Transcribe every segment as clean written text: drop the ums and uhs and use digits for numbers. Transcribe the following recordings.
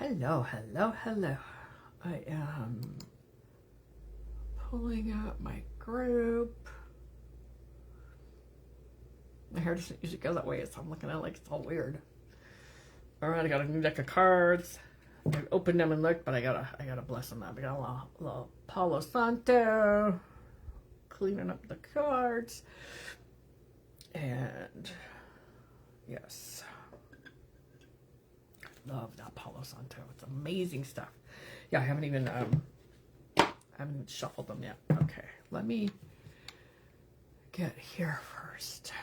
Hello, hello, hello. I am pulling up my group. My hair doesn't usually go that way, so I'm looking at it like it's all weird. All right, I got a new deck of cards. I opened them and looked, but I gotta bless them up. I got a little Palo Santo, cleaning up the cards, and yes, love that Palo Santo. It's amazing stuff. Yeah, I haven't even shuffled them yet. Okay, let me get here first.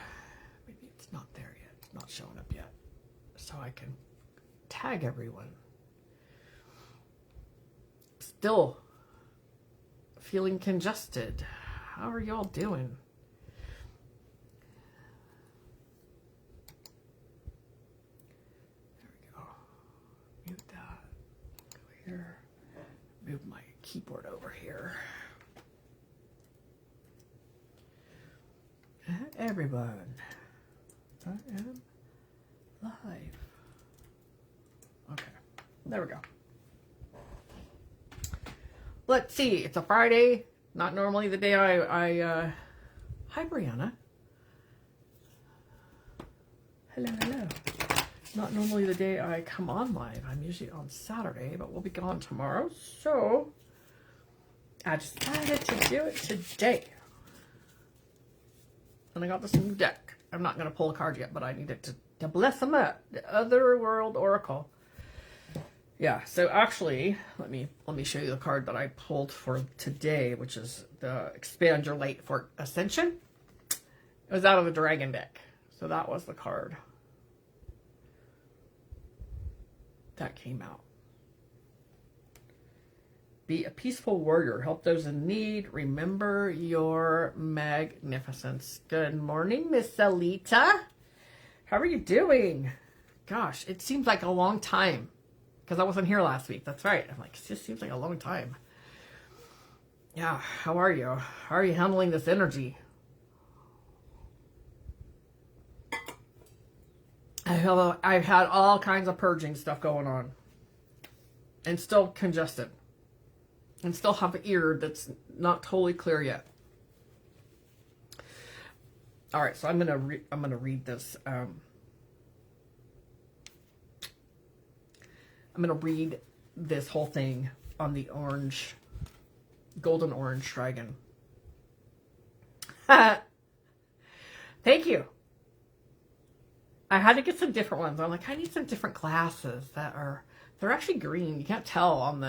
Maybe it's not there yet. It's not showing up yet, so I can tag everyone. Still feeling congested. How are y'all doing? There we go. Mute that. Go here. Move my keyboard over here. Everyone, I am live. Okay, there we go. Let's see, it's a Friday, not normally the day hi Brianna. Hello, hello. Not normally the day I come on live. I'm usually on Saturday, but we'll be gone tomorrow. So I decided to do it today. And I got this new deck. I'm not going to pull a card yet, but I need it to bless them up. The Otherworld Oracle. Yeah, so actually, let me show you the card that I pulled for today, which is the Expand Your Light for Ascension. It was out of the Dragon deck. So that was the card that came out. Be a peaceful warrior. Help those in need. Remember your magnificence. Good morning, Miss Alita. How are you doing? Gosh, it seems like a long time. Because I wasn't here last week. That's right. I'm like, it just seems like a long time. Yeah, how are you? How are you handling this energy? I've had all kinds of purging stuff going on. And still congested. And still have an ear that's not totally clear yet. All right, so I'm gonna read this. I'm going to read this whole thing on the golden orange dragon. Thank you. I had to get some different ones. I'm like, I need some different glasses they're actually green. You can't tell on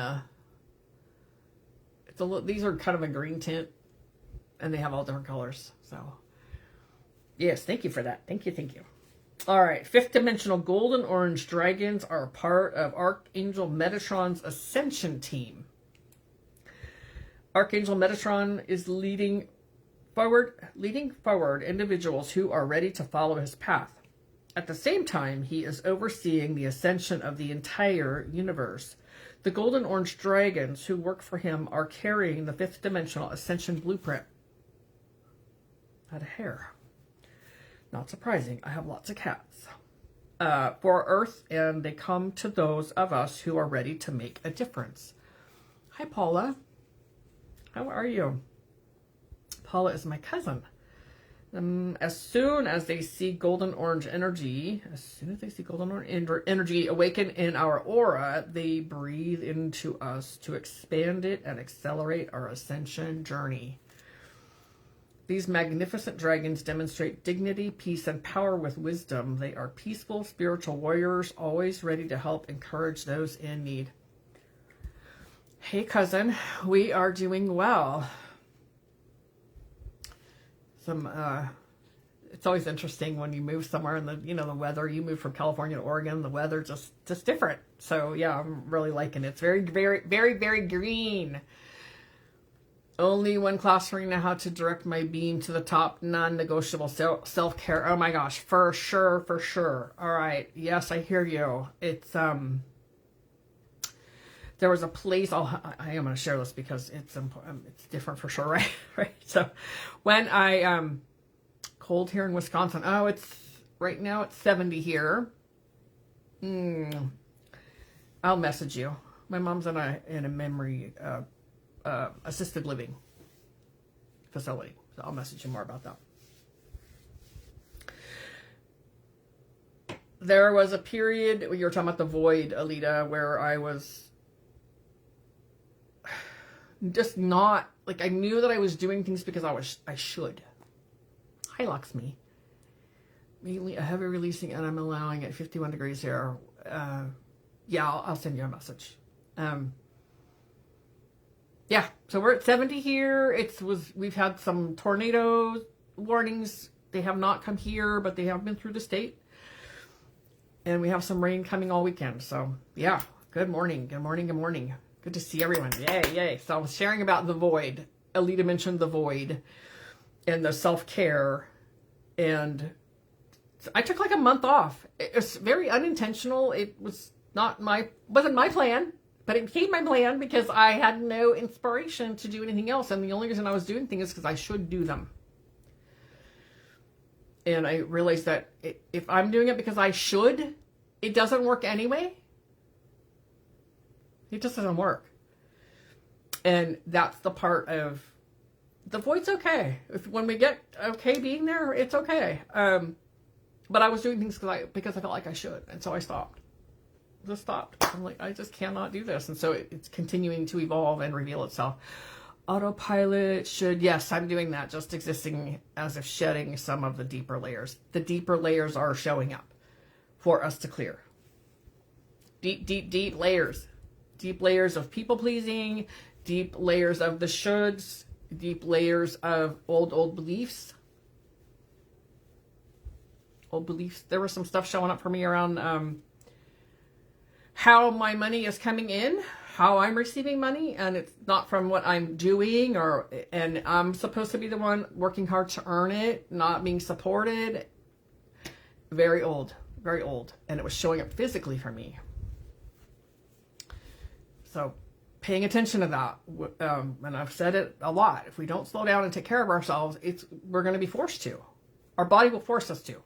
these are kind of a green tint and they have all different colors. So yes, thank you for that. Thank you. All right, fifth dimensional golden orange dragons are a part of Archangel Metatron's ascension team. Archangel Metatron is leading forward individuals who are ready to follow his path. At the same time, he is overseeing the ascension of the entire universe. The golden orange dragons who work for him are carrying the fifth dimensional ascension blueprint. Had a hair. Not surprising. I have lots of cats. For Earth, and they come to those of us who are ready to make a difference. Hi, Paula. How are you? Paula is my cousin. As soon as they see golden orange energy, awaken in our aura, they breathe into us to expand it and accelerate our ascension journey. These magnificent dragons demonstrate dignity, peace, and power with wisdom. They are peaceful, spiritual warriors, always ready to help encourage those in need. Hey, cousin, we are doing well. It's always interesting when you move somewhere and the weather. You move from California to Oregon, the weather just different. So yeah, I'm really liking it. It's very, very, very, very green. Only one class learning how to direct my beam to the top, non-negotiable self-care. Oh my gosh, for sure. All right. Yes, I hear you. It's, there was a place, I am going to share this because it's different for sure, right? Right. So when cold here in Wisconsin, right now it's 70 here. I'll message you. My mom's in a memory assisted living facility, so I'll message you more about that. There was a period, you were talking about the void, Alita, where I was just not, like, I knew that I was doing things because I should. Hi, Luxme. Mainly a heavy releasing, and I'm allowing it 51 degrees here. Yeah, I'll send you a message. Yeah, so we're at 70 here. We've had some tornado warnings. They have not come here, but they have been through the state. And we have some rain coming all weekend. So, yeah, good morning. Good morning. Good morning. Good to see everyone. Yay, yay. So I was sharing about the void. Alita mentioned the void and the self-care. And I took like a month off. It was very unintentional. It was wasn't my plan, but it became my plan because I had no inspiration to do anything else. And the only reason I was doing things is because I should do them. And I realized that if I'm doing it because I should, it doesn't work anyway. It just doesn't work. And that's the part of the void's okay. When we get okay being there, it's okay. But I was doing things because I felt like I should. And so I stopped. Just stopped. I'm like, I just cannot do this. And so it's continuing to evolve and reveal itself. Autopilot should, yes, I'm doing that, just existing as if shedding some of the deeper layers. The deeper layers are showing up for us to clear. Deep layers. Deep layers of people-pleasing, deep layers of the shoulds, deep layers of old beliefs. Old beliefs. There was some stuff showing up for me around how my money is coming in, how I'm receiving money, and it's not from what I'm doing, and I'm supposed to be the one working hard to earn it, not being supported. Very old, and it was showing up physically for me. So paying attention to that, and I've said it a lot, if we don't slow down and take care of ourselves, we're going to be forced to. Our body will force us to.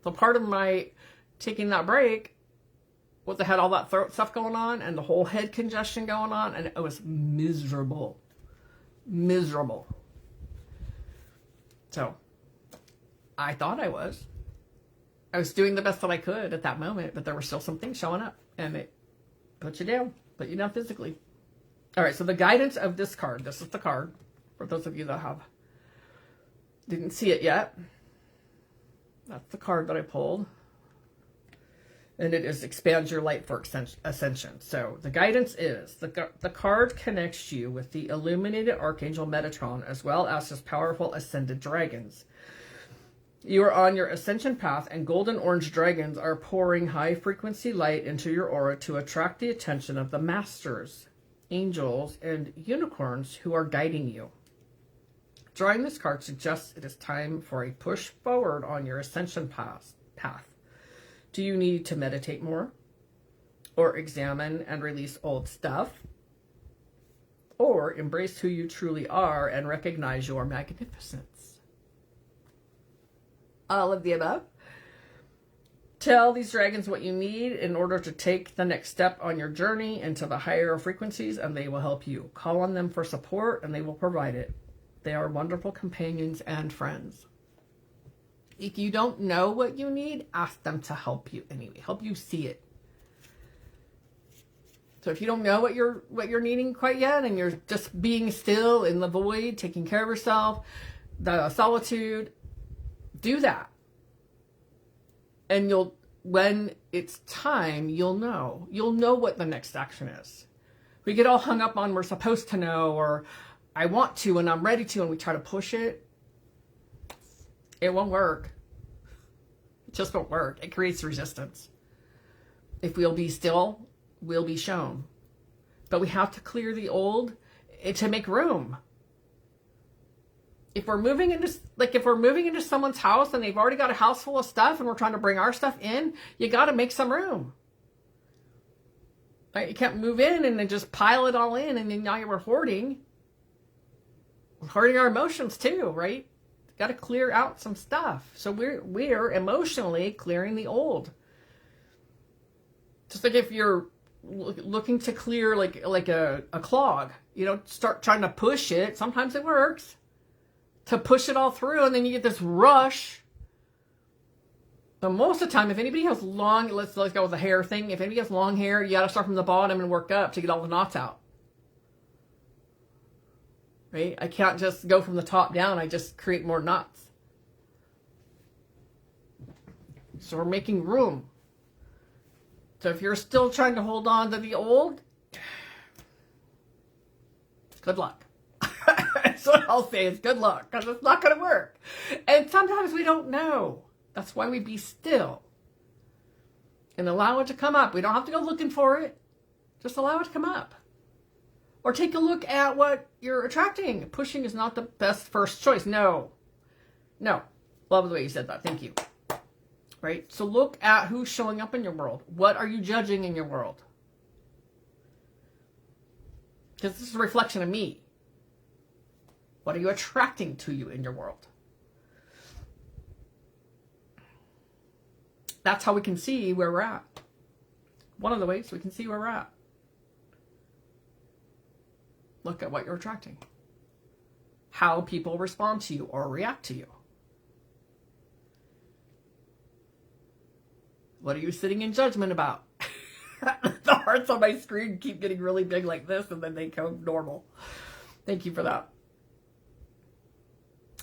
So part of my taking that break was I had all that throat stuff going on and the whole head congestion going on, and it was miserable. Miserable. So I thought I was doing the best that I could at that moment, but there were still some things showing up, and it put you down physically. All right, so the guidance of this card, this is the card for those of you that didn't see it yet. That's the card that I pulled. And it is expand your light for ascension. So the guidance is, the card connects you with the illuminated Archangel Metatron as well as his powerful ascended dragons. You are on your ascension path, and golden orange dragons are pouring high frequency light into your aura to attract the attention of the masters, angels, and unicorns who are guiding you. Drawing this card suggests it is time for a push forward on your ascension path. Do you need to meditate more, or examine and release old stuff, or embrace who you truly are and recognize your magnificence? All of the above. Tell these dragons what you need in order to take the next step on your journey into the higher frequencies, and they will help you. Call on them for support, and they will provide it. They are wonderful companions and friends. If you don't know what you need, ask them to help you anyway. Help you see it. So if you don't know what you're needing quite yet, and you're just being still in the void, taking care of yourself, the solitude, do that. And when it's time, you'll know. You'll know what the next action is. We get all hung up on we're supposed to know, or I want to and I'm ready to, and we try to push it. It won't work. It just won't work. It creates resistance. If we'll be still, we'll be shown. But we have to clear the old to make room. If we're moving into someone's house and they've already got a house full of stuff and we're trying to bring our stuff in, you got to make some room. Right? You can't move in and then just pile it all in, and then now you're hoarding. We're hoarding our emotions too, right? Got to clear out some stuff. So we're emotionally clearing the old. Just like if you're looking to clear like a clog, you know, start trying to push it. Sometimes it works to push it all through, and then you get this rush. But most of the time, if anybody has long, let's go with the hair thing. If anybody has long hair, you got to start from the bottom and work up to get all the knots out. Right? I can't just go from the top down. I just create more knots. So we're making room. So if you're still trying to hold on to the old, good luck. That's what I'll say is good luck, because it's not going to work. And sometimes we don't know. That's why we be still and allow it to come up. We don't have to go looking for it. Just allow it to come up. Or take a look at what you're attracting. Pushing is not the best first choice. No. No. Love the way you said that. Thank you. Right? So look at who's showing up in your world. What are you judging in your world? Because this is a reflection of me. What are you attracting to you in your world? That's how we can see where we're at. One of the ways we can see where we're at. Look at what you're attracting. How people respond to you or react to you. What are you sitting in judgment about? The hearts on my screen keep getting really big like this, and then they go normal. Thank you for that.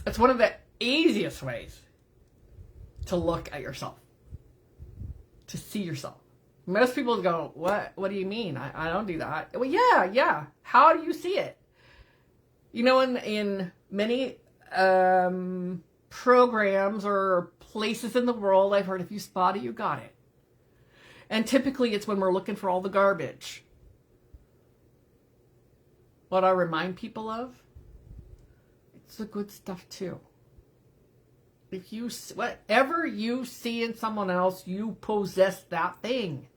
It's one of the easiest ways to look at yourself. To see yourself. Most people go, what do you mean? I don't do that. Well, yeah. How do you see it? You know, in many programs or places in the world, I've heard if you spot it, you got it. And typically it's when we're looking for all the garbage. What I remind people of, it's the good stuff too. If you, whatever you see in someone else, you possess that thing.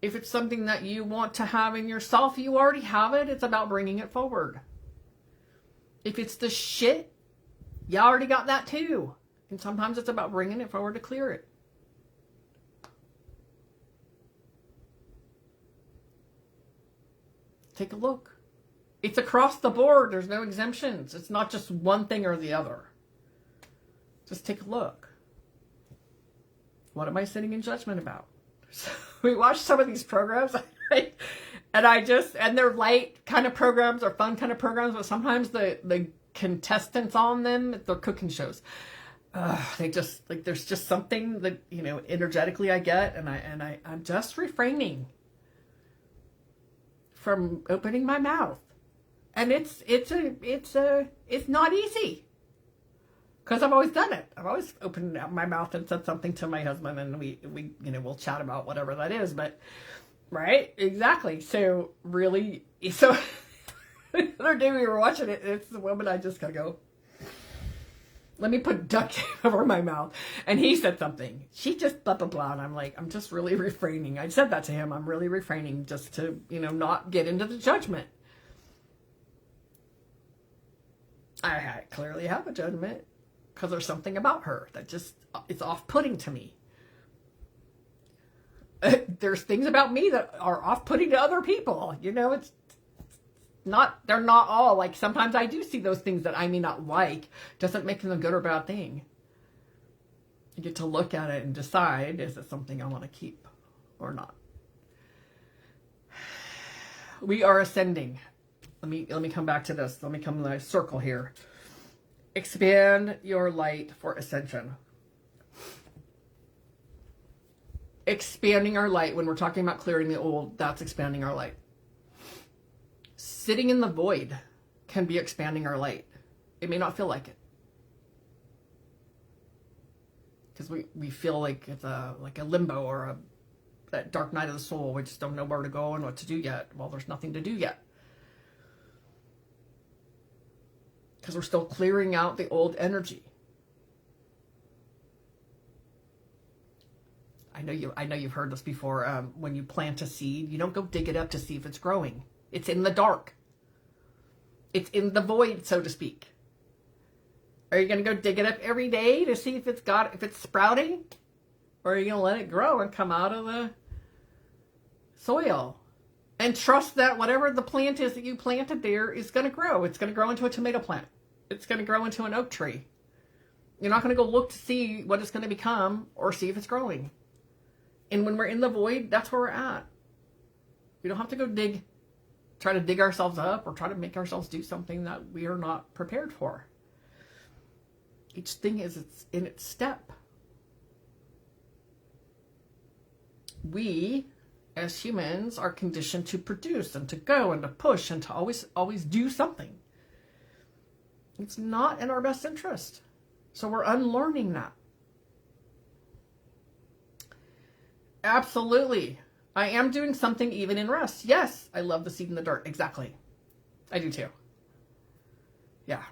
If it's something that you want to have in yourself, you already have it. It's about bringing it forward. If it's the shit, you already got that too. And sometimes it's about bringing it forward to clear it. Take a look. It's across the board. There's no exemptions. It's not just one thing or the other. Just take a look. What am I sitting in judgment about? So we watch some of these programs, right? And they're light kind of programs or fun kind of programs, but sometimes the contestants on them, they're cooking shows. They just, like, there's just something that, you know, energetically I get, and I'm just refraining from opening my mouth. And it's not easy. Because I've always done it. I've always opened up my mouth and said something to my husband, and we we'll chat about whatever that is. But, right? Exactly. So, really, so the other day we were watching it, and it's the woman I just gotta go, let me put duct tape over my mouth. And he said something. She just blah, blah, blah. And I'm like, I'm just really refraining. I said that to him. I'm really refraining just to, not get into the judgment. I clearly have a judgment. Because there's something about her that just, it's off-putting to me. There's things about me that are off-putting to other people. It's not, they're not all, like, sometimes I do see those things that I may not like. Doesn't make them a good or bad thing. You get to look at it and decide, is it something I want to keep or not? We are ascending. Let me come back to this. Let me come to the circle here. Expand your light for ascension. Expanding our light, when we're talking about clearing the old, that's expanding our light. Sitting in the void can be expanding our light. It may not feel like it. Because we feel like it's a limbo or that dark night of the soul. We just don't know where to go and what to do yet. Well, there's nothing to do yet. Because we're still clearing out the old energy. I know you've heard this before. When you plant a seed, you don't go dig it up to see if it's growing. It's in the dark. It's in the void, so to speak. Are you going to go dig it up every day to see if it's sprouting? Or are you going to let it grow and come out of the soil? And trust that whatever the plant is that you planted there is going to grow. It's going to grow into a tomato plant. It's going to grow into an oak tree. You're not going to go look to see what it's going to become or see if it's growing. And when we're in the void, that's where we're at. We don't have to go try to dig ourselves up or try to make ourselves do something that we are not prepared for. Each thing is in its step. We, as humans, are conditioned to produce and to go and to push and to always do something. It's not in our best interest. So we're unlearning that. Absolutely. I am doing something even in rest. Yes, I love the seed in the dirt. Exactly. I do too. Yeah.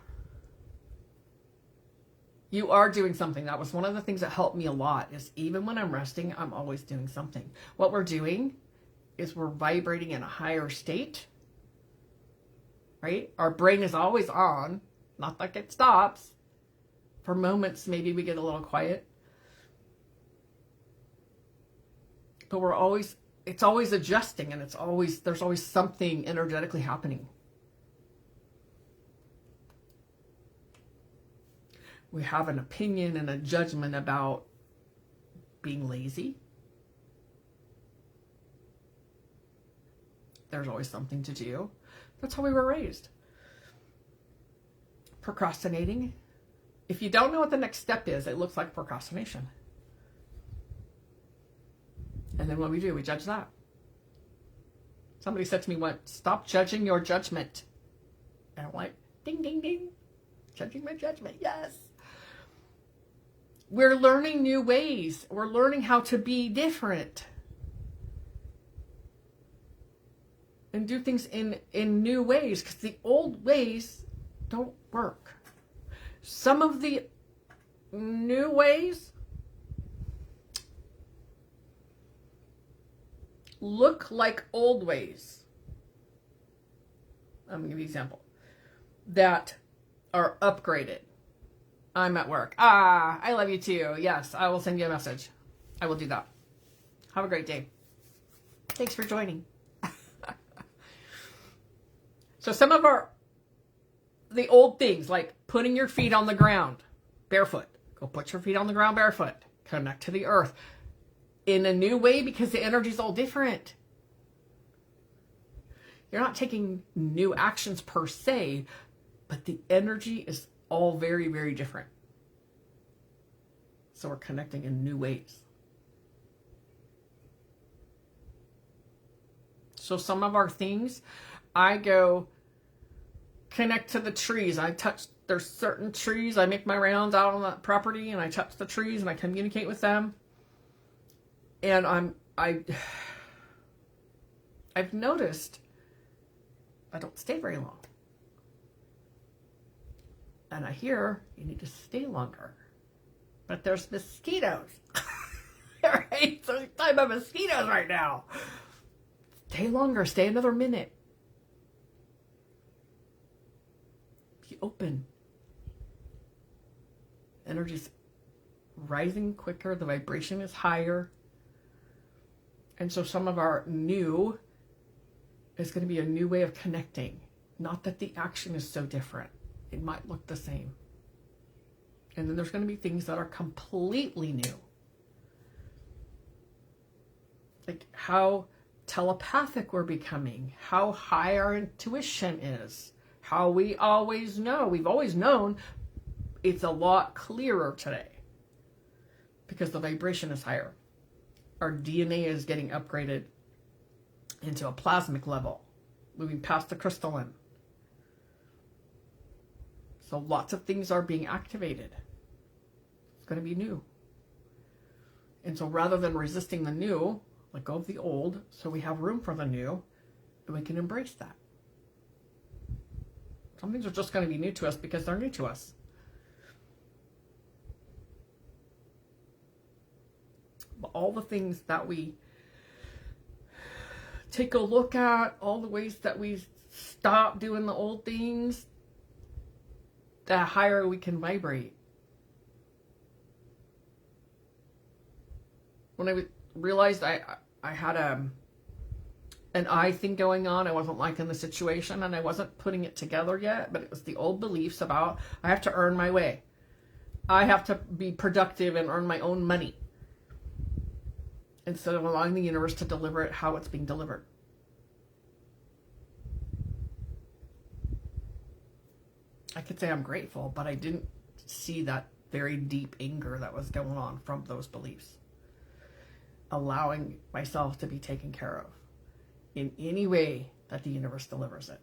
You are doing something. That was one of the things that helped me a lot, is even when I'm resting, I'm always doing something. What we're doing is we're vibrating in a higher state, right? Our brain is always on, not like it stops. For moments, maybe we get a little quiet. But it's always adjusting, and there's always something energetically happening. We have an opinion and a judgment about being lazy. There's always something to do. That's how we were raised. Procrastinating. If you don't know what the next step is, it looks like procrastination. And then what we do, we judge that. Somebody said to me once, stop judging your judgment. And I'm like, ding, ding, ding. Judging my judgment, yes. We're learning new ways. We're learning how to be different. And do things in new ways, because the old ways don't work. Some of the new ways look like old ways. I'm going to give you an example. That are upgraded. I'm at work. I love you too. Yes, I will send you a message. I will do that. Have a great day. Thanks for joining. So some of the old things, like putting your feet on the ground barefoot. Go put your feet on the ground barefoot. Connect to the earth in a new way, because the energy's all different. You're not taking new actions per se, but the energy is all very, very different. So we're connecting in new ways. So some of our things, I go connect to the trees. There's certain trees. I make my rounds out on that property and I touch the trees and I communicate with them. And I've noticed I don't stay very long. And I hear you need to stay longer. But there's mosquitoes. Right? So it's time of mosquitoes right now. Stay longer. Stay another minute. Be open. Energy's rising quicker. The vibration is higher. And so some of our new is going to be a new way of connecting. Not that the action is so different. It might look the same. And then there's going to be things that are completely new. Like how telepathic we're becoming. How high our intuition is. How we always know. We've always known. It's a lot clearer today. Because the vibration is higher. Our DNA is getting upgraded into a plasmic level. Moving past the crystalline. So lots of things are being activated. It's going to be new. And so rather than resisting the new, let go of the old, so we have room for the new, and we can embrace that. Some things are just going to be new to us because they're new to us. But all the things that we take a look at, all the ways that we stop doing the old things, the higher we can vibrate. when I realized I had an I thing going on. I wasn't liking the situation, and I wasn't putting it together yet, but it was the old beliefs about I have to earn my way. I have to be productive and earn my own money, instead of allowing the universe to deliver it how it's being delivered. I could say I'm grateful, but I didn't see that very deep anger that was going on from those beliefs. Allowing myself to be taken care of in any way that the universe delivers it,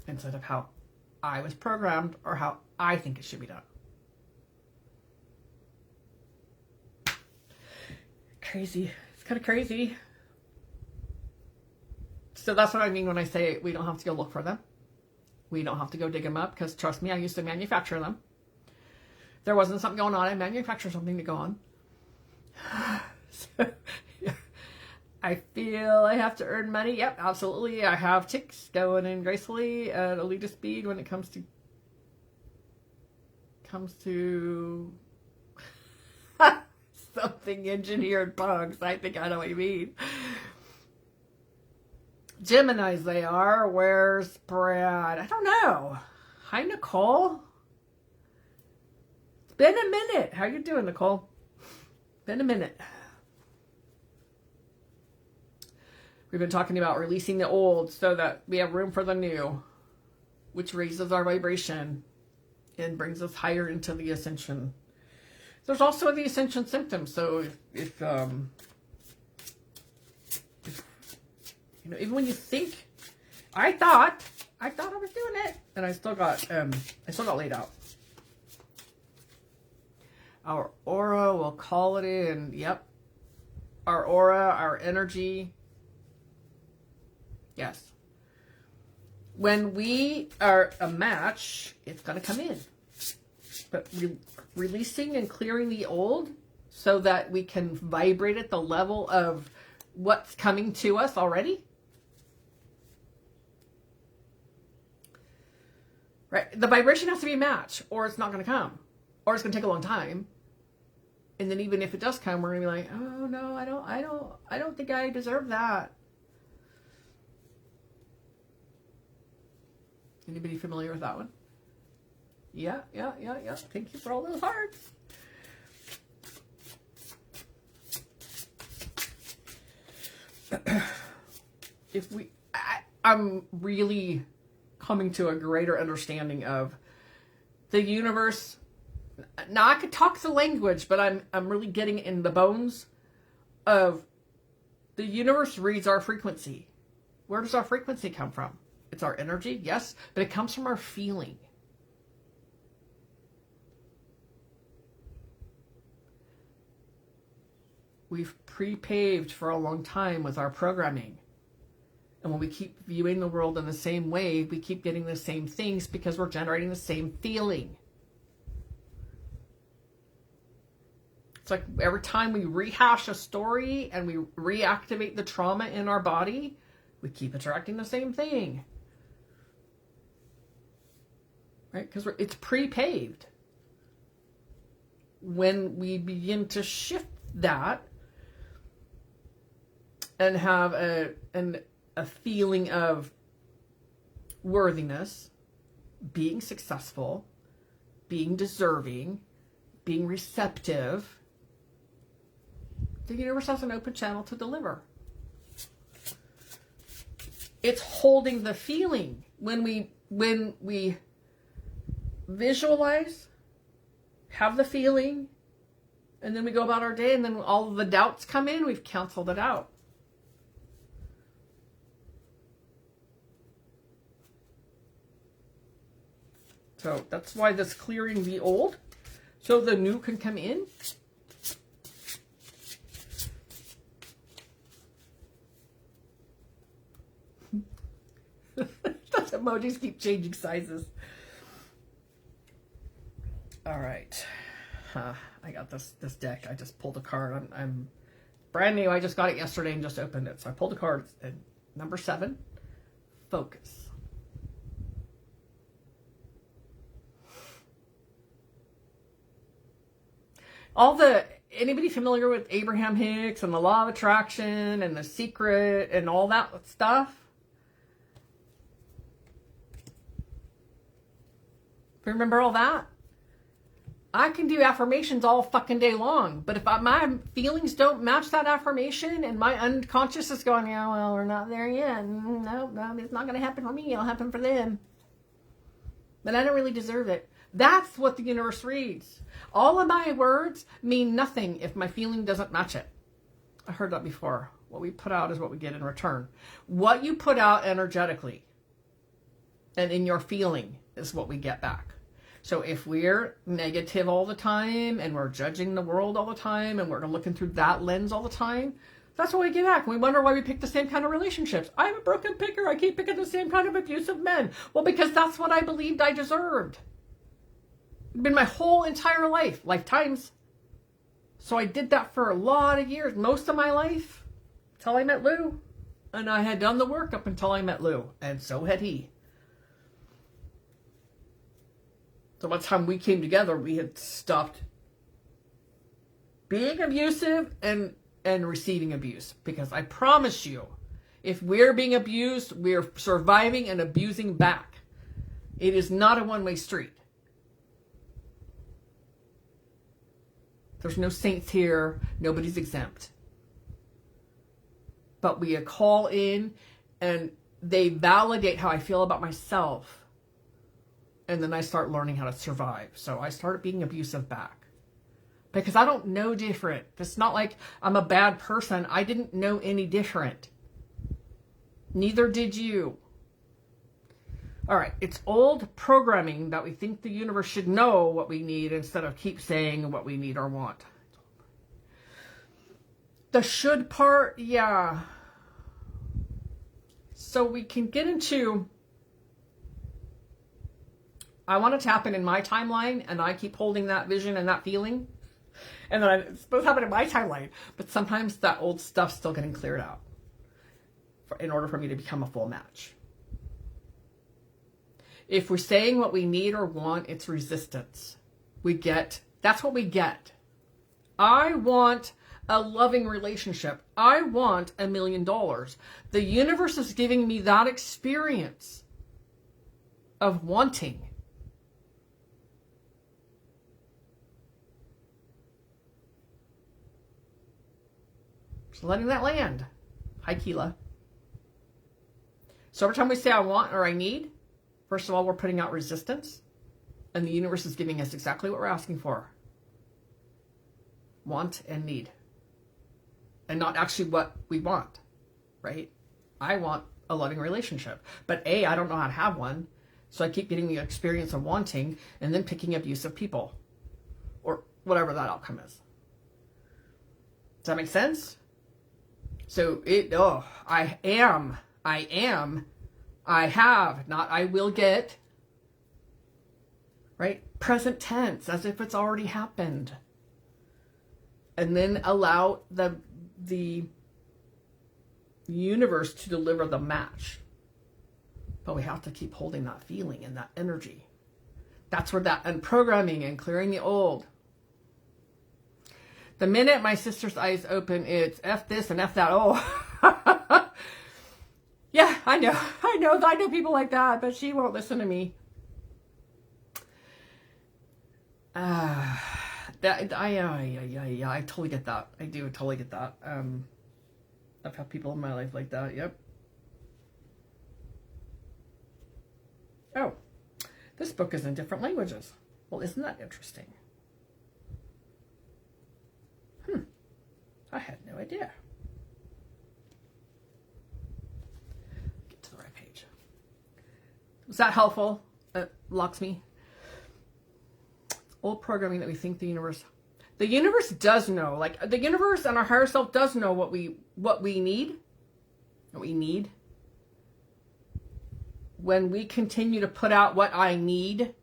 instead of how I was programmed or how I think it should be done. Crazy. It's kind of crazy. So that's what I mean when I say we don't have to go look for them. We don't have to go dig them up, because trust me, I used to manufacture them. If there wasn't something going on, I manufactured something to go on. So, yeah. I feel I have to earn money. Yep, absolutely. I have ticks going in gracefully at a lead of speed when it comes to something engineered bugs. I think I know what you mean. Geminis they are. Where's Brad? I don't know. Hi, Nicole. It's been a minute. How you doing, Nicole? Been a minute. We've been talking about releasing the old so that we have room for the new, which raises our vibration and brings us higher into the ascension. There's also the ascension symptoms. So if you know, even when you think, I thought I was doing it, and I still got laid out. Our aura, we'll call it in. Yep. Our aura, our energy. Yes. When we are a match, it's going to come in. But releasing and clearing the old so that we can vibrate at the level of what's coming to us already. Right? The vibration has to be a match, or it's not going to come. Or it's going to take a long time. And then even if it does come, we're going to be like, oh no, I don't think I deserve that. Anybody familiar with that one? Yeah. Thank you for all those hearts. I'm really coming to a greater understanding of the universe. Now I could talk the language, but I'm really getting in the bones of the universe reads our frequency. Where does our frequency come from? It's our energy, yes, but it comes from our feeling. We've pre-paved for a long time with our programming. And when we keep viewing the world in the same way, we keep getting the same things because we're generating the same feeling. It's like every time we rehash a story and we reactivate the trauma in our body, we keep attracting the same thing. Right? Because it's pre-paved. When we begin to shift that and have a feeling of worthiness, being successful, being deserving, being receptive, the universe has an open channel to deliver. It's holding the feeling. When we visualize, have the feeling, and then we go about our day, and then all of the doubts come in, we've canceled it out. So that's why this clearing the old, so the new can come in. Those emojis keep changing sizes. All right. I got this deck. I just pulled a card. I'm brand new. I just got it yesterday and just opened it. So I pulled a card. Number 7, focus. Anybody familiar with Abraham Hicks and the law of attraction and The Secret and all that stuff? Remember all that? I can do affirmations all fucking day long, but if my feelings don't match that affirmation and my unconscious is going, yeah, well, we're not there yet. No, it's not going to happen for me. It'll happen for them. But I don't really deserve it. That's what the universe reads. All of my words mean nothing if my feeling doesn't match it. I heard that before. What we put out is what we get in return. What you put out energetically and in your feeling is what we get back. So if we're negative all the time and we're judging the world all the time and we're looking through that lens all the time, that's what we get back. We wonder why we pick the same kind of relationships. I'm a broken picker. I keep picking the same kind of abusive men. Well, because that's what I believed I deserved. It's been my whole entire life, lifetimes. So I did that for a lot of years, most of my life, until I met Lou. And I had done the work up until I met Lou. And so had he. So by the time we came together, we had stopped being abusive and receiving abuse. Because I promise you, if we're being abused, we're surviving and abusing back. It is not a one-way street. There's no saints here. Nobody's exempt. But we call in and they validate how I feel about myself. And then I start learning how to survive. So I started being abusive back. Because I don't know different. It's not like I'm a bad person. I didn't know any different. Neither did you. All right. It's old programming that we think the universe should know what we need instead of keep saying what we need or want. The should part, yeah. So we can get into... I want it to happen in my timeline, and I keep holding that vision and that feeling. And then it's supposed to happen in my timeline. But sometimes that old stuff's still getting cleared out in order for me to become a full match. If we're saying what we need or want, it's resistance. That's what we get. I want a loving relationship. I want $1 million. The universe is giving me that experience of wanting. Letting that land. Hi, Keela. So every time we say I want or I need, first of all, we're putting out resistance. And the universe is giving us exactly what we're asking for. Want and need. And not actually what we want. Right? I want a loving relationship. But I don't know how to have one. So I keep getting the experience of wanting and then picking abusive people. Or whatever that outcome is. Does that make sense? So I am, I have, not I will get, right? Present tense, as if it's already happened. And then allow the universe to deliver the match. But we have to keep holding that feeling and that energy. That's where that unprogramming and clearing the old. The minute my sister's eyes open, it's F this and F that. Oh, yeah, I know people like that, but she won't listen to me. I totally get that. I do totally get that. I've had people in my life like that. Yep. Oh, this book is in different languages. Well, isn't that interesting? I had no idea. Get to the right page. Was that helpful, Lakshmi? Old programming that we think the universe does know. Like the universe and our higher self does know what we need. What we need. When we continue to put out what I need,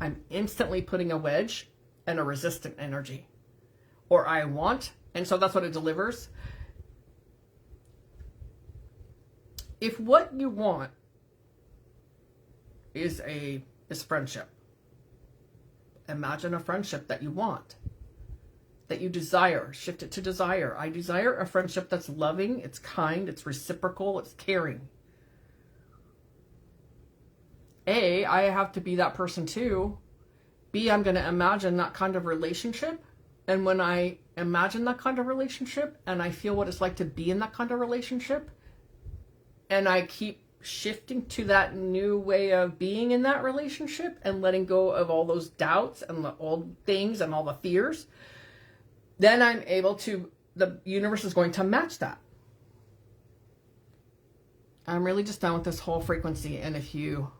I'm instantly putting a wedge and a resistant energy. Or I want, and so that's what it delivers. If what you want is friendship, imagine a friendship that you want. that you desire. Shift it to desire. I desire a friendship that's loving, it's kind, it's reciprocal, it's caring. A, I have to be that person too. B, I'm going to imagine that kind of relationship. And when I imagine that kind of relationship and I feel what it's like to be in that kind of relationship, and I keep shifting to that new way of being in that relationship and letting go of all those doubts and the old things and all the fears, then I'm able to, the universe is going to match that. I'm really just done with this whole frequency. And if you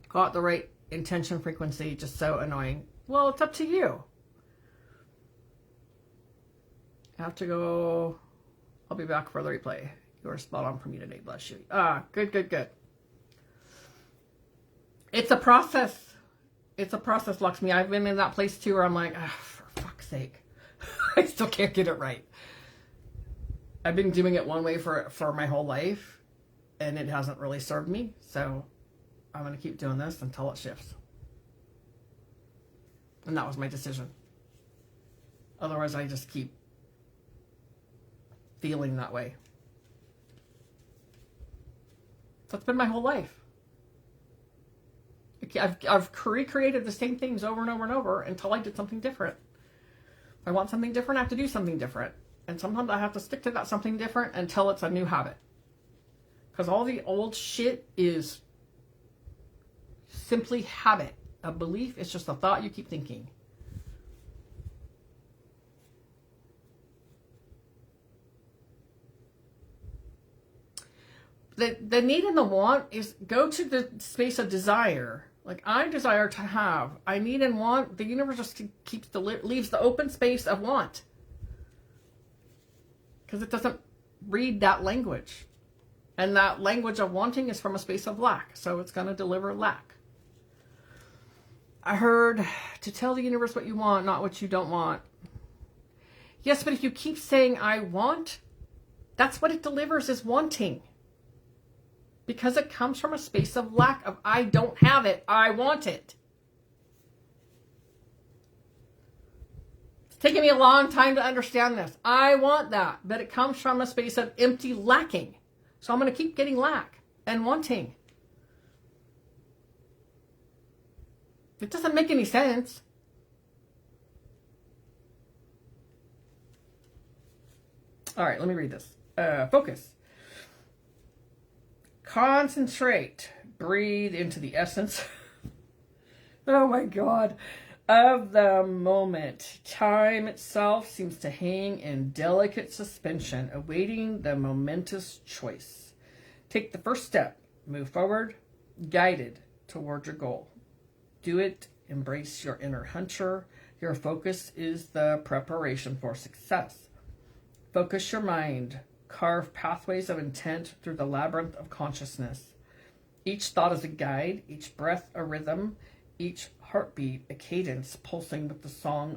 got the right intention frequency, just so annoying. Well, it's up to you. I have to go. I'll be back for the replay. You are spot on for me today. Bless you. Good, good, good. It's a process. It's a process, Lakshmi. I've been in that place too where I'm like, for fuck's sake. I still can't get it right. I've been doing it one way for my whole life, and it hasn't really served me. So I'm going to keep doing this until it shifts. And that was my decision. Otherwise, I just keep feeling that way. That's been my whole life. I've recreated the same things over and over and over until I did something different. If I want something different, I have to do something different. And sometimes I have to stick to that something different until it's a new habit. Because all the old shit is simply habit. A belief is just a thought you keep thinking. The need and the want is go to the space of desire. Like, I desire to have. I need and want. The universe just leaves the open space of want. Because it doesn't read that language. And that language of wanting is from a space of lack. So it's going to deliver lack. I heard to tell the universe what you want, not what you don't want. Yes, but if you keep saying I want, that's what it delivers, is wanting. Because it comes from a space of lack of I don't have it, I want it. It's taken me a long time to understand this. I want that, but it comes from a space of empty lacking. So I'm going to keep getting lack and wanting. It doesn't make any sense. All right, let me read this. Focus. Concentrate. Breathe into the essence. Oh my God. Of the moment. Time itself seems to hang in delicate suspension, awaiting the momentous choice. Take the first step. Move forward, guided toward your goal. Do it. Embrace your inner hunter. Your focus is the preparation for success. Focus your mind. Carve pathways of intent through the labyrinth of consciousness. Each thought is a guide, each breath a rhythm, each heartbeat a cadence pulsing with the song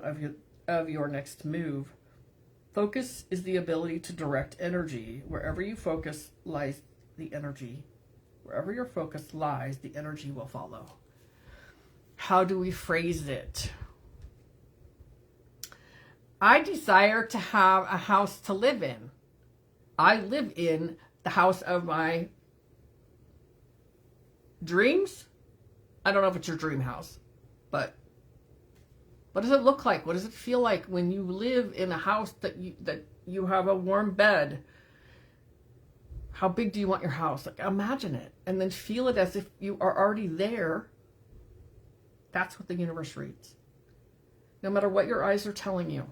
of your next move. Focus is the ability to direct energy. Wherever you focus lies the energy. Wherever your focus lies, the energy will follow. How do we phrase it? I desire to have a house to live in. I live in the house of my dreams. I don't know if it's your dream house, but what does it look like? What does it feel like when you live in a house that you have a warm bed? How big do you want your house? Like, imagine it and then feel it as if you are already there. That's what the universe reads. No matter what your eyes are telling you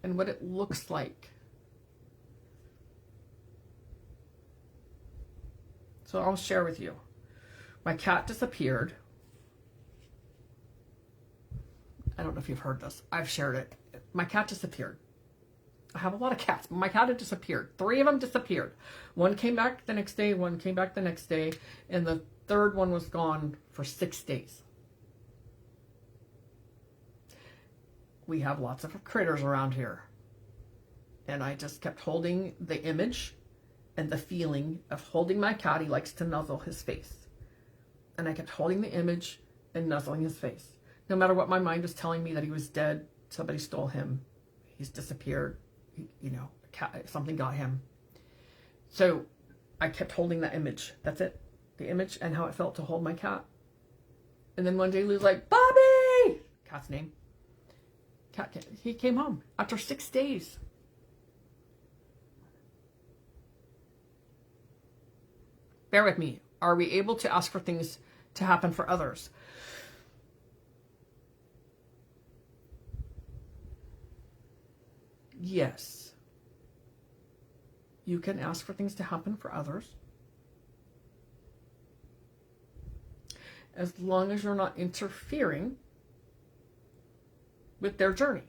and what it looks like. So I'll share with you. My cat disappeared. I don't know if you've heard this. I've shared it. My cat disappeared. I have a lot of cats, but my cat had disappeared. 3 of them disappeared. One came back the next day, one came back the next day, and the third one was gone for 6 days. We have lots of critters around here. And I just kept holding the image and the feeling of holding my cat. He likes to nuzzle his face. And I kept holding the image and nuzzling his face. No matter what my mind was telling me that he was dead, somebody stole him, He's disappeared. Something got him. So I kept holding that image. That's it. The image and how it felt to hold my cat. And then one day Lou's like, Bobby! Cat's name. He came home after 6 days. Bear with me. Are we able to ask for things to happen for others? Yes. You can ask for things to happen for others, as long as you're not interfering with their journey.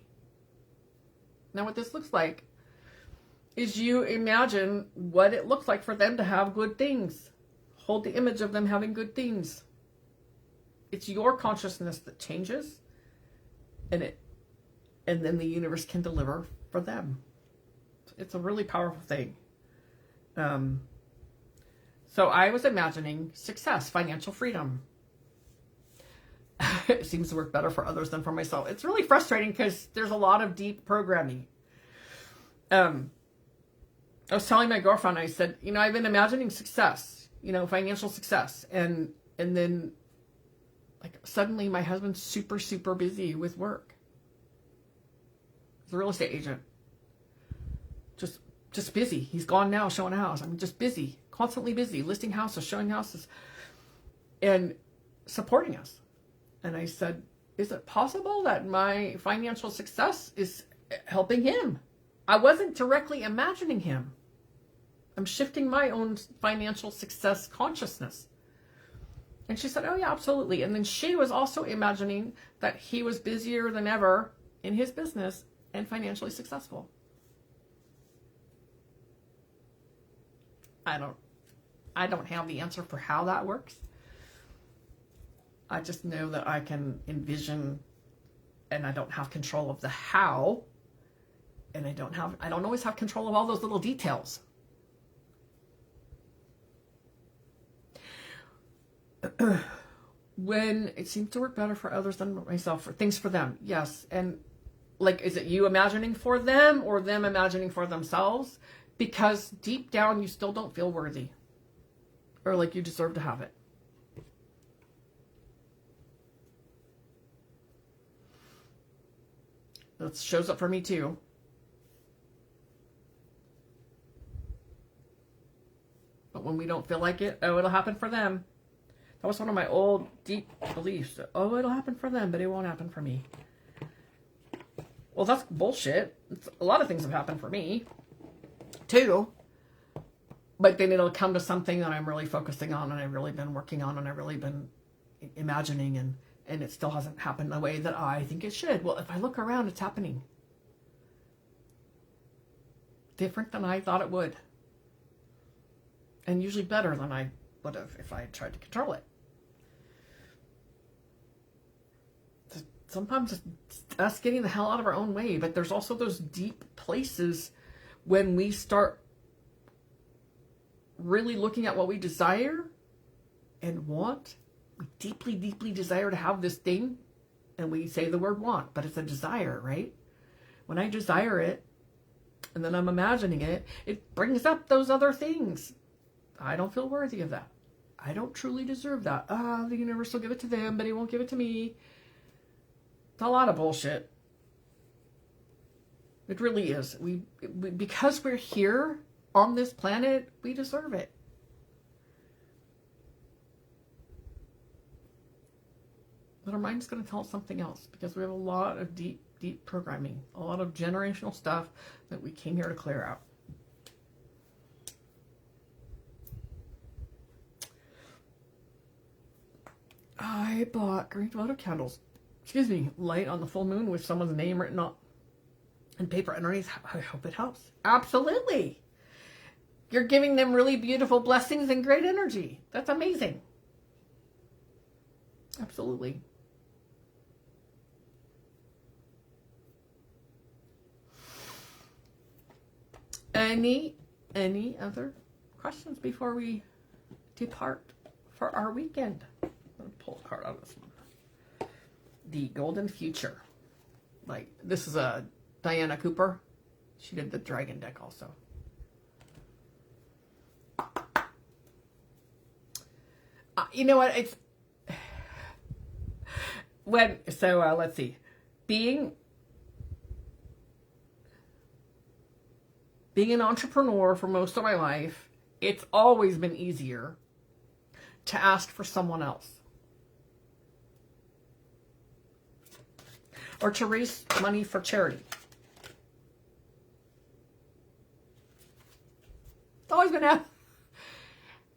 Now, what this looks like is you imagine what it looks like for them to have good things. Hold the image of them having good things. It's your consciousness that changes, and then the universe can deliver for them. It's a really powerful thing. So I was imagining success, financial freedom. It seems to work better for others than for myself. It's really frustrating because there's a lot of deep programming. I was telling my girlfriend, I said, I've been imagining success, financial success. And then like suddenly my husband's super, super busy with work. He's a real estate agent. Just busy. He's gone now showing a house. I'm just busy, constantly busy, listing houses, showing houses, and supporting us. And I said, is it possible that my financial success is helping him? I wasn't directly imagining him. I'm shifting my own financial success consciousness. And she said, oh yeah, absolutely. And then she was also imagining that he was busier than ever in his business and financially successful. I don't have the answer for how that works. I just know that I can envision, and I don't have control of the how, and I don't always have control of all those little details. When it seems to work better for others than myself, for things for them, yes. And like, is it you imagining for them or them imagining for themselves? Because deep down, you still don't feel worthy or like you deserve to have it. That shows up for me too. But when we don't feel like it, oh, it'll happen for them. That was one of my old deep beliefs. Oh, it'll happen for them, but it won't happen for me. Well, that's bullshit. A lot of things have happened for me too. But then it'll come to something that I'm really focusing on and I've really been working on and I've really been imagining, and it still hasn't happened the way that I think it should. Well, if I look around, it's happening. Different than I thought it would. And usually better than I would have if I had tried to control it. Sometimes it's us getting the hell out of our own way, but there's also those deep places when we start really looking at what we desire and want. We deeply, deeply desire to have this thing, and we say the word want, but it's a desire, right? When I desire it, and then I'm imagining it, it brings up those other things. I don't feel worthy of that. I don't truly deserve that. The universe will give it to them, but he won't give it to me. It's a lot of bullshit. It really is. We because we're here on this planet, we deserve it. But our mind's going to tell us something else because we have a lot of deep, deep programming, a lot of generational stuff that we came here to clear out. I bought green photo candles. Light on the full moon with someone's name written on and paper underneath. I hope it helps. Absolutely. You're giving them really beautiful blessings and great energy. That's amazing. Absolutely. Any other questions before we depart for our weekend? I'm going to pull a card out of this one. The Golden Future. Like, this is a Diana Cooper. She did the dragon deck also. You know what? It's when so let's see. Being an entrepreneur for most of my life, it's always been easier to ask for someone else or to raise money for charity. It's always been a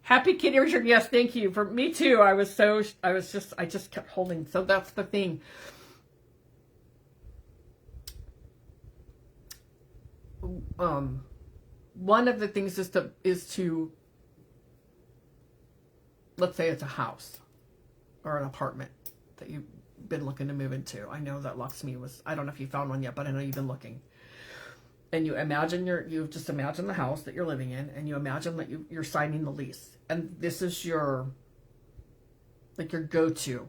happy Kitty Richard. Yes, thank you. For me too. I just kept holding. So that's the thing. One of the things is to let's say it's a house or an apartment that you've been looking to move into. I know that Luxmi was, I don't know if you found one yet, but I know you've been looking. And you imagine you just imagine the house that you're living in, and you imagine that you're signing the lease. And this is your go-to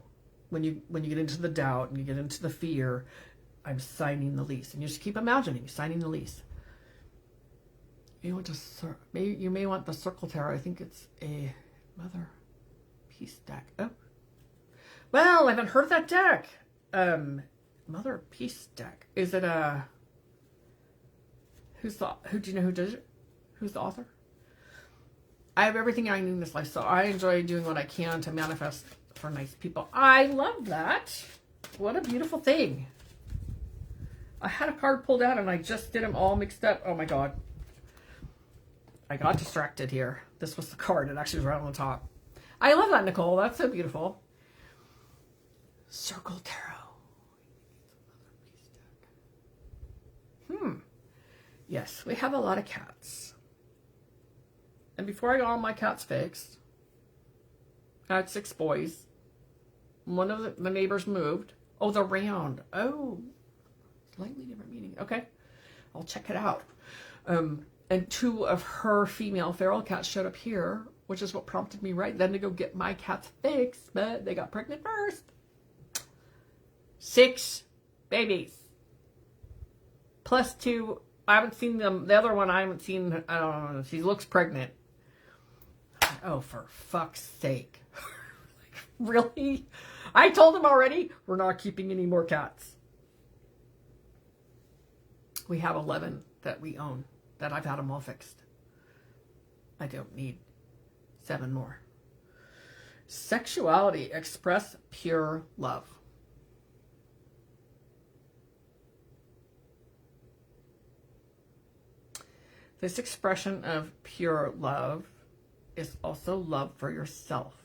when you get into the doubt and you get into the fear. I'm signing the lease, and you just keep imagining signing the lease. You may want the Circle Tarot. I think it's a Mother Peace deck. Oh, well, I haven't heard that deck. Mother Peace deck. Is it a? Who do you know who does it? Who's the author? I have everything I need in this life, so I enjoy doing what I can to manifest for nice people. I love that. What a beautiful thing. I had a card pulled out and I just did them all mixed up. Oh my God. I got distracted here. This was the card. It actually was right on the top. I love that, Nicole. That's so beautiful. Circle Tarot. Yes, we have a lot of cats. And before I got all my cats fixed, I had 6 boys. One of the neighbors moved. Oh, the round. Oh, slightly different meaning. Okay, I'll check it out. And 2 of her female feral cats showed up here, which is what prompted me right then to go get my cats fixed, but they got pregnant first. 6 babies. Plus 2, I haven't seen them. The other one I haven't seen, I don't know, she looks pregnant. Oh, for fuck's sake. Like, really? I told them already, we're not keeping any more cats. We have 11 that we own, that I've had them all fixed. I don't need 7 more. Sexuality, express pure love. This expression of pure love is also love for yourself.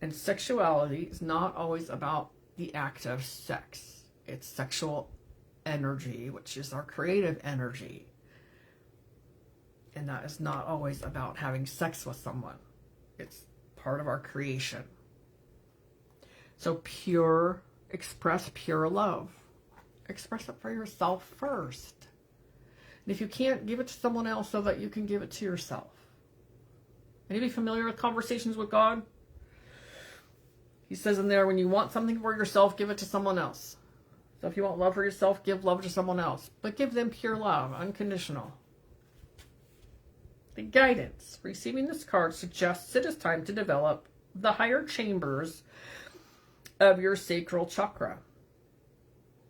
And sexuality is not always about the act of sex. It's sexual energy, which is our creative energy. And that is not always about having sex with someone. It's part of our creation. So express pure love. Express it for yourself first. And if you can't, give it to someone else so that you can give it to yourself. Anybody familiar with Conversations with God? He says in there, when you want something for yourself, give it to someone else. So if you want love for yourself, give love to someone else. But give them pure love, unconditional. The guidance. Receiving this card suggests it is time to develop the higher chambers of your sacral chakra.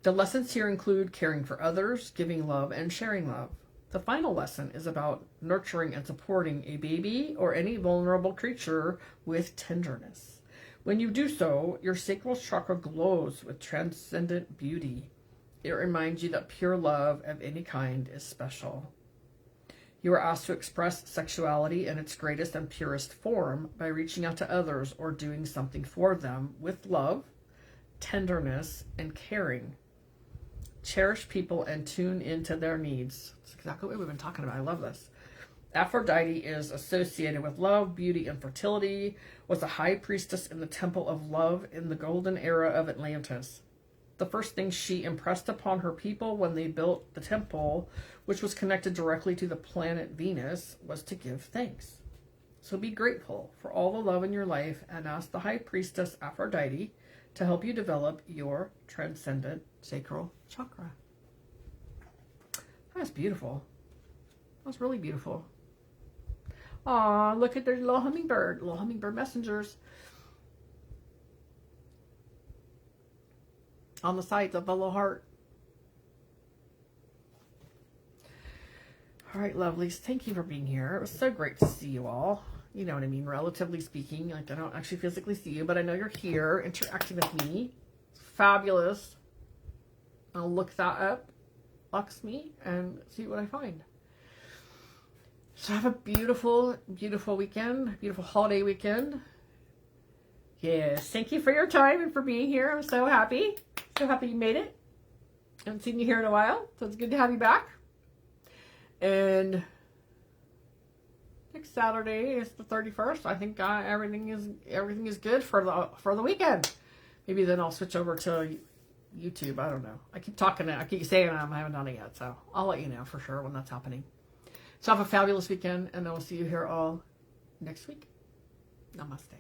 The lessons here include caring for others, giving love, and sharing love. The final lesson is about nurturing and supporting a baby or any vulnerable creature with tenderness. When you do so, your sacral chakra glows with transcendent beauty. It reminds you that pure love of any kind is special. You are asked to express sexuality in its greatest and purest form by reaching out to others or doing something for them with love, tenderness, and caring. Cherish people and tune into their needs. That's exactly what we've been talking about. I love this. Aphrodite is associated with love, beauty, and fertility, was a high priestess in the Temple of Love in the golden era of Atlantis. The first thing she impressed upon her people when they built the temple, which was connected directly to the planet Venus, was to give thanks. So be grateful for all the love in your life and ask the high priestess Aphrodite to help you develop your transcendent sacral chakra. That's beautiful. That's really beautiful. Aw, look at their little hummingbird messengers on the sides of the little heart. All right, lovelies, thank you for being here. It was so great to see you all. You know what I mean, relatively speaking. Like, I don't actually physically see you, but I know you're here interacting with me. It's fabulous. I'll look that up, me, and see what I find. So have a beautiful, beautiful weekend, beautiful holiday weekend. Yes, thank you for your time and for being here. I'm so happy. So happy you made it. I haven't seen you here in a while, so it's good to have you back. And next Saturday is the 31st. I think everything is good for the weekend. Maybe then I'll switch over to YouTube. I don't know. I keep saying I haven't done it yet, so I'll let you know for sure when that's happening. So have a fabulous weekend, and I will see you here all next week. Namaste.